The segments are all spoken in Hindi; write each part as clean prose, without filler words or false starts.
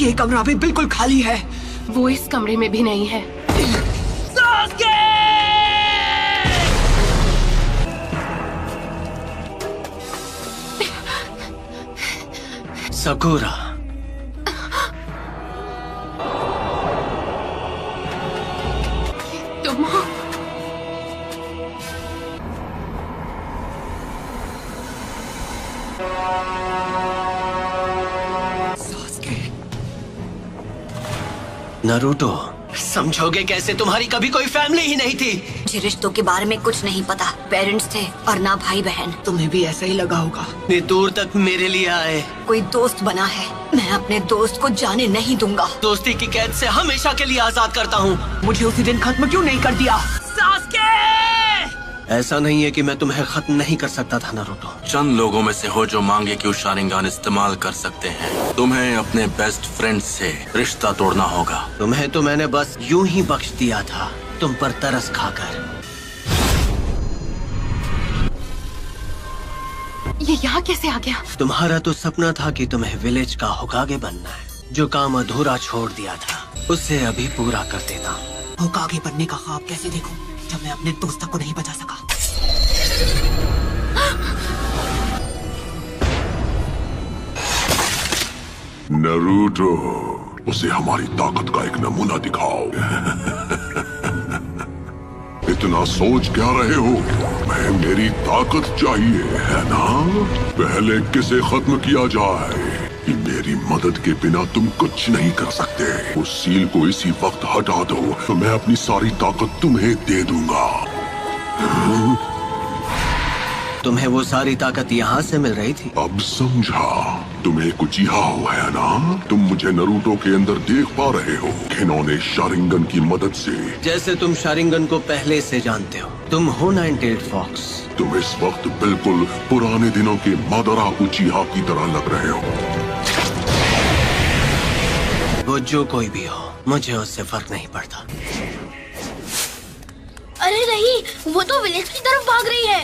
ये कमरा भी बिल्कुल खाली है। वो इस कमरे में भी नहीं है। सकुरा, तुम हो? नारुतो, समझोगे कैसे? तुम्हारी कभी कोई फैमिली ही नहीं थी। मुझे रिश्तों के बारे में कुछ नहीं पता। पेरेंट्स थे और ना भाई बहन। तुम्हें भी ऐसा ही लगा होगा। इतनी दूर तक मेरे लिए आए। कोई दोस्त बना है, मैं अपने दोस्त को जाने नहीं दूंगा। दोस्ती की कैद से हमेशा के लिए आजाद करता हूँ। मुझे उसी दिन खत्म क्यों नहीं कर दिया? ऐसा नहीं है कि मैं तुम्हें खत्म नहीं कर सकता था नारुतो। चंद लोगों में से हो जो मांगे कि वो शारिंगान इस्तेमाल कर सकते हैं। तुम्हें अपने बेस्ट फ्रेंड से रिश्ता तोड़ना होगा। तुम्हें तो मैंने बस यूं ही बख्श दिया था, तुम पर तरस खाकर। ये यहाँ कैसे आ गया? तुम्हारा तो सपना था कि तुम्हें विलेज का होकागे बनना है। जो काम अधूरा छोड़ दिया था उसे अभी पूरा कर देता हूँ। होकागे बनने का ख्वाब कैसे देखूं जब मैं अपने दोस्त को नहीं बचा सका? नारुतो, उसे हमारी ताकत का एक नमूना दिखाओ। इतना सोच क्या रहे हो? मैं मेरी ताकत चाहिए है ना? पहले किसे खत्म किया जाए? कि मेरी मदद के बिना तुम कुछ नहीं कर सकते। उस सील को इसी वक्त हटा दो तो मैं अपनी सारी ताकत तुम्हें दे दूंगा। तुम्हें वो सारी ताकत यहाँ से मिल रही थी? अब समझा। तुम्हें कुछ यहाँ है ना? तुम मुझे नारुतो के अंदर देख पा रहे हो, खिलौने शारिंगन की मदद से। जैसे तुम शारिंगन को पहले से जानते हो। तुम हो 98 फॉक्स। तुम इस वक्त बिल्कुल पुराने दिनों के मादरा उचिहा की तरह लग रहे हो। वो जो कोई भी हो, मुझे उससे फर्क नहीं पड़ता। अरे नहीं, वो तो विलेज की तरफ भाग रही है।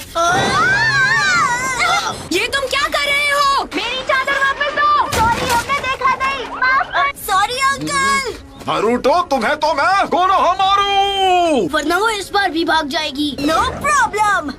ये तुम क्या कर रहे हो? मेरी चादर वापस दो। सॉरी, हमने देखा नहीं। Sorry uncle. नारुतो, तुम्हें तो मैं कोनोहा मारू। वरना वो इस बार भी भाग जाएगी। No problem.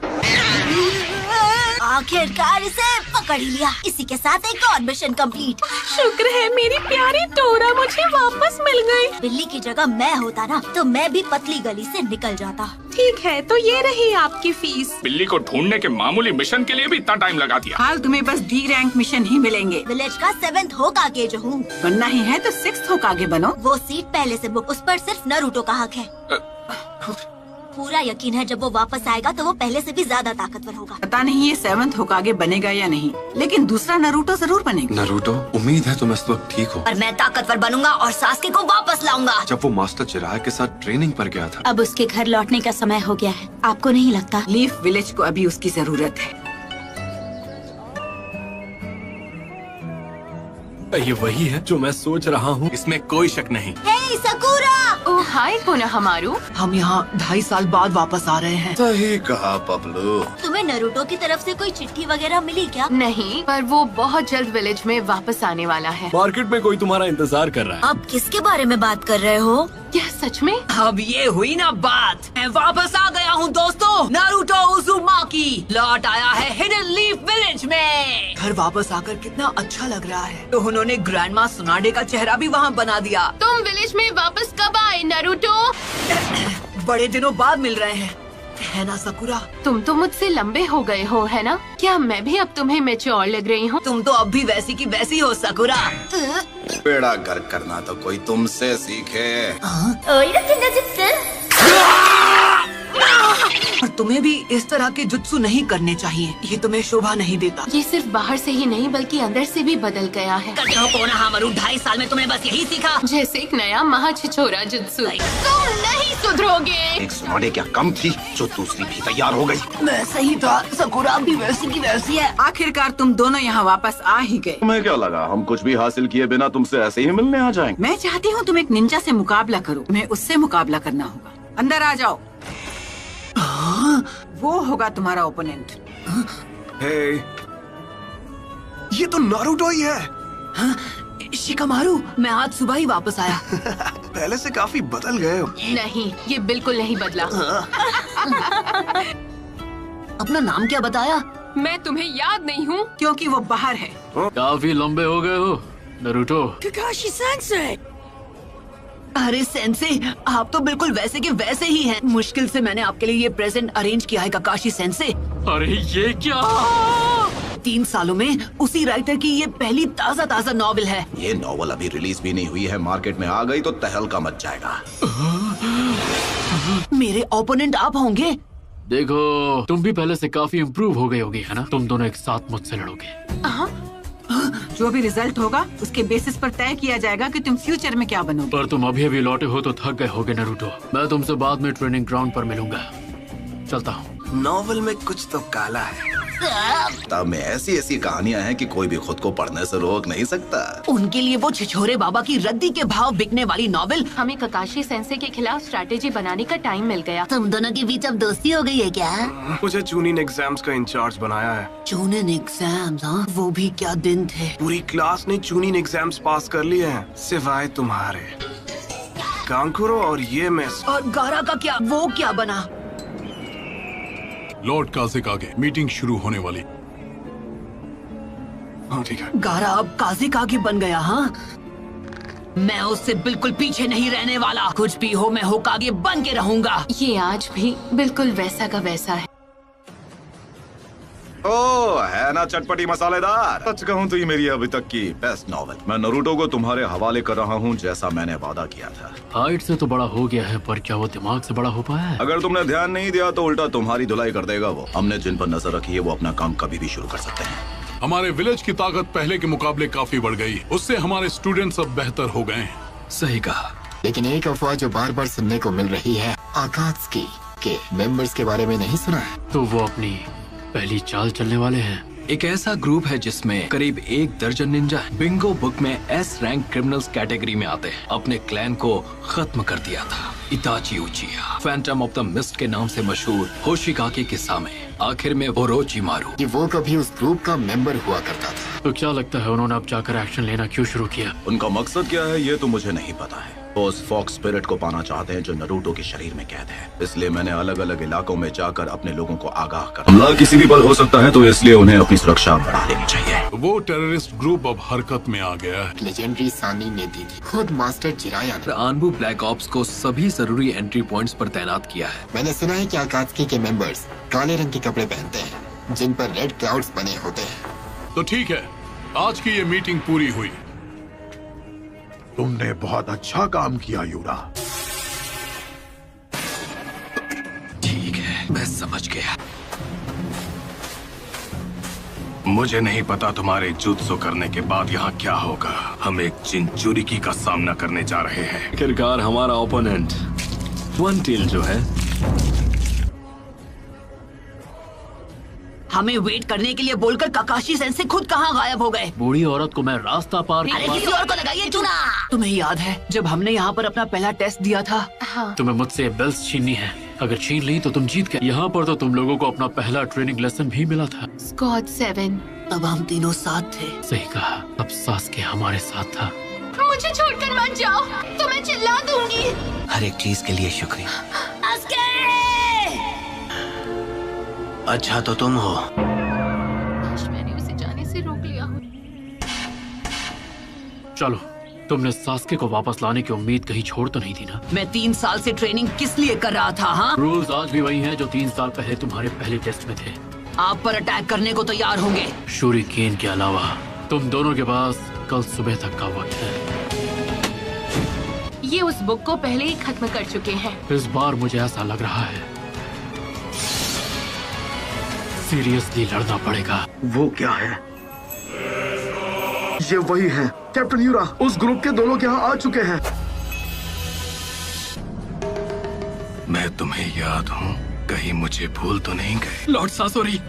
आखिरकार इसे पकड़ ही लिया। इसी के साथ एक और मिशन कंप्लीट। शुक्र है मेरी प्यारी टोरा मुझे वापस मिल गई। बिल्ली की जगह मैं होता ना तो मैं भी पतली गली से निकल जाता। ठीक है, तो ये रही आपकी फीस। बिल्ली को ढूंढने के मामूली मिशन के लिए भी इतना टाइम लगा दिया। हाल तुम्हें बस डी रैंक मिशन ही मिलेंगे। विलेज का 7th होकागे जो हूँ। बनना ही है तो 6th होकागे बनो। वो सीट पहले से बुक, उस पर सिर्फ नारुतो का हक है। पूरा यकीन है जब वो वापस आएगा तो वो पहले से भी ज्यादा ताकतवर होगा। पता नहीं ये 7th होकागे बनेगा या नहीं, लेकिन दूसरा नारुतो जरूर बनेगा। नारुतो, उम्मीद है तुम इस वक्त ठीक हो। और मैं ताकतवर बनूंगा और सास्के को वापस लाऊंगा। जब वो मास्टर चिराग के साथ ट्रेनिंग पर गया था। अब उसके घर लौटने का समय हो गया है। आपको नहीं लगता? लीफ विलेज को अभी उसकी जरूरत है। ये वही है जो मैं सोच रहा हूँ, इसमें कोई शक नहीं। हे सकुरा! ओह हाय कोनोहामारू। हम यहाँ 2.5 साल बाद वापस आ रहे हैं। सही कहा पपलू। तुम्हें नारुतो की तरफ से कोई चिट्ठी वगैरह मिली क्या? नहीं, पर वो बहुत जल्द विलेज में वापस आने वाला है। मार्केट में कोई तुम्हारा इंतजार कर रहा है। अब किसके बारे में बात कर रहे हो? क्या सच में? अब ये हुई ना बात। मैं वापस आ गया हूँ दोस्तों। नारुतो उज़ुमाकी लौट आया है हिडन लीफ विलेज में। घर वापस आकर कितना अच्छा लग रहा है। तो उन्होंने ग्रैंडमा सुनाडे का चेहरा भी वहाँ बना दिया। तुम विलेज में वापस कब आए नारुतो? बड़े दिनों बाद मिल रहे हैं, है ना सकुरा? तुम तो मुझसे लंबे हो गए हो, है ना? क्या मैं भी अब तुम्हें मैच्योर लग रही हूँ? तुम तो अब भी वैसी की वैसी हो सकुरा। बेड़ा गर्क करना तो कोई तुमसे सीखे। और तुम्हें भी इस तरह के जुत्सु नहीं करने चाहिए। ये तुम्हें शोभा नहीं देता। ये सिर्फ बाहर से ही नहीं बल्कि अंदर से भी बदल गया है। कोनोहामारू 2.5 साल में तुमने बस यही सीखा। जैसे एक नया महाछिछोरा जुत्सु। तुम नहीं सुधरोगे। एक सुनाडे क्या कम थी जो दूसरी भी तैयार हो गई। मैं सही था, सकुरा भी वैसी की वैसी है। आखिरकार तुम दोनों यहाँ वापस आ ही गए। तुम्हें क्या लगा हम कुछ भी हासिल किए बिना तुमसे ऐसे ही मिलने आ जाएंगे? मैं चाहती हूँ तुम एक निंजा से मुकाबला करो। तुम्हें उससे मुकाबला करना होगा। अंदर आ जाओ। वो होगा तुम्हारा ओपोनेंट। हे, ये तो नारुतो ही है। शिकामारू, मैं आज सुबह ही वापस आया। पहले से काफी बदल गए हो। नहीं, ये बिल्कुल नहीं बदला। अपना नाम क्या बताया? मैं तुम्हें याद नहीं हूँ क्योंकि वो बाहर है। काफी लंबे हो गए हो नारुतो। Kakashi sensei. अरे सेंसे, आप तो बिल्कुल वैसे के वैसे ही हैं। मुश्किल से मैंने आपके लिए ये प्रेजेंट अरेंज किया है काकाशी सेंसे। अरे ये क्या? 3 सालों में उसी राइटर की ये पहली ताज़ा नॉवेल है। ये नॉवल अभी रिलीज भी नहीं हुई है, मार्केट में आ गई तो तहलका मच जाएगा। मेरे ओपोनेंट आप होंगे। देखो, तुम भी पहले से काफी इम्प्रूव हो गई होगी, है ना? तुम दोनों एक साथ मुझसे लड़ोगे। जो भी रिजल्ट होगा उसके बेसिस पर तय किया जाएगा कि तुम फ्यूचर में क्या बनोगे। पर तुम अभी लौटे हो तो थक गए होगे नारुतो। मैं तुमसे बाद में ट्रेनिंग ग्राउंड पर मिलूंगा। चलता हूँ। नॉवल में कुछ तो काला है। किताब में ऐसी ऐसी कहानियां हैं कि कोई भी खुद को पढ़ने से रोक नहीं सकता। उनके लिए वो छिछोरे बाबा की रद्दी के भाव बिकने वाली नॉवेल। हमें काकाशी सेंसे के खिलाफ स्ट्रैटेजी बनाने का टाइम मिल गया। तुम दोनों के बीच अब दोस्ती हो गई है क्या? मुझे चूनिन एग्जाम्स का इंचार्ज बनाया है। चूनिन एग्जाम्स? हाँ, वो भी क्या दिन थे। पूरी क्लास ने चूनिन एग्जाम्स पास कर लिए हैं, सिवाय तुम्हारे। कांकुरो और ये मिस। और गारा का क्या? वो क्या बना? लॉर्ड काज़िक आगे, मीटिंग शुरू होने वाली। हाँ ठीक है। गारा अब काज़िक आगे बन गया। हाँ, मैं उससे बिल्कुल पीछे नहीं रहने वाला। कुछ भी हो, मैं होकागे बन के रहूंगा। ये आज भी बिल्कुल वैसा का वैसा है। ओ है ना चटपटी मसालेदार। सच कहूँ तो ये मेरी अभी तक की बेस्ट नॉवेल। मैं नारुतो को तुम्हारे हवाले कर रहा हूँ, जैसा मैंने वादा किया था। हाइट से तो बड़ा हो गया है, पर क्या वो दिमाग से बड़ा हो पाया है? अगर तुमने ध्यान नहीं दिया तो उल्टा तुम्हारी धुलाई कर देगा वो। हमने जिन पर नजर रखी है वो अपना काम कभी भी शुरू कर सकते हैं। हमारे विलेज की ताकत पहले के मुकाबले काफी बढ़ गई। उससे हमारे स्टूडेंट्स अब बेहतर हो गए हैं। सही कहा, लेकिन एक अफवाह जो बार बार सुनने को मिल रही है, आकात्सुकी के मेंबर्स के बारे में नहीं सुना है? तो वो अपनी पहली चाल चलने वाले हैं। एक ऐसा ग्रुप है जिसमें करीब 1 दर्जन निंजा है। बिंगो बुक में एस रैंक क्रिमिनल्स कैटेगरी में आते हैं। अपने क्लैन को खत्म कर दिया था इताची उचिया, फैंटम ऑफ द मिस्ट के नाम से मशहूर होशिकागे के सामने। आखिर में ओरोचिमारू। कि वो कभी उस ग्रुप का मेंबर हुआ करता था। तो क्या लगता है उन्होंने अब जाकर एक्शन लेना क्यों शुरू किया? उनका मकसद क्या है ये तो मुझे नहीं पता है। वो उस फॉक्स स्पिरिट को पाना चाहते हैं जो नारुतो के शरीर में कैद है। इसलिए मैंने अलग अलग इलाकों में जाकर अपने लोगों को आगाह कर। हमला किसी भी पल हो सकता है, तो इसलिए उन्हें अपनी सुरक्षा बढ़ा लेनी चाहिए। वो टेररिस्ट ग्रुप अब हरकत में आ गया है। लेजेंडरी सानी ने दी थी। खुद मास्टर जिराया ने आनबू ब्लैक ऑप्स को सभी जरूरी एंट्री पॉइंट्स पर तैनात किया है। मैंने सुना है कि आकात्सुकी के मेंबर्स काले रंग के कपड़े पहनते हैं, जिन पर रेड क्लाउड्स बने होते हैं। तो ठीक है, आज की ये मीटिंग पूरी हुई। तुमने बहुत अच्छा काम किया यूरा। ठीक है, मैं समझ गया। मुझे नहीं पता तुम्हारे जुत्सु करने के बाद यहाँ क्या होगा। हम एक चिंचुरिकी का सामना करने जा रहे हैं। आखिरकार हमारा ओपोनेंट वन टेल जो है। हमें वेट करने के लिए बोलकर काकाशी सेंसे खुद कहाँ गायब हो गए? बूढ़ी औरत को मैं रास्ता पार। अरे किसी और को लगाइए चुना। तुम्हें याद है जब हमने यहाँ पर अपना पहला टेस्ट दिया था? हाँ। तुम्हें मुझसे बेल्स छीननी है। अगर छीन ली तो तुम जीत गए। यहाँ पर तो तुम लोगों को अपना पहला ट्रेनिंग लेसन भी मिला था। स्क्वाड 7। तब हम तीनों साथ थे। सही कहा, अब सासके हमारे साथ था। मुझे छोड़कर मत जाओ, तो मैं चिल्ला दूंगी। हर एक चीज के लिए शुक्रिया। अच्छा तो तुम हो। मैंने उसे जाने से रोक लिया। चलो, तुमने सास्के को वापस लाने की उम्मीद कहीं छोड़ तो नहीं दी ना? मैं 3 साल से ट्रेनिंग किस लिए कर रहा था? हाँ, रूल्स आज भी वही हैं जो 3 साल पहले तुम्हारे पहले टेस्ट में थे। आप पर अटैक करने को तैयार होंगे। शूरिकेन के अलावा तुम दोनों के पास कल सुबह तक का वक्त है। ये उस बुक को पहले ही खत्म कर चुके हैं। इस बार मुझे ऐसा लग रहा है सीरियसली लड़ना पड़ेगा। वो क्या है? ये वही है कैप्टन यूरा। उस ग्रुप के 2 लोग यहाँ आ चुके हैं। मैं तुम्हें याद हूँ, कहीं मुझे भूल तो नहीं गए? लॉर्ड सासोरी,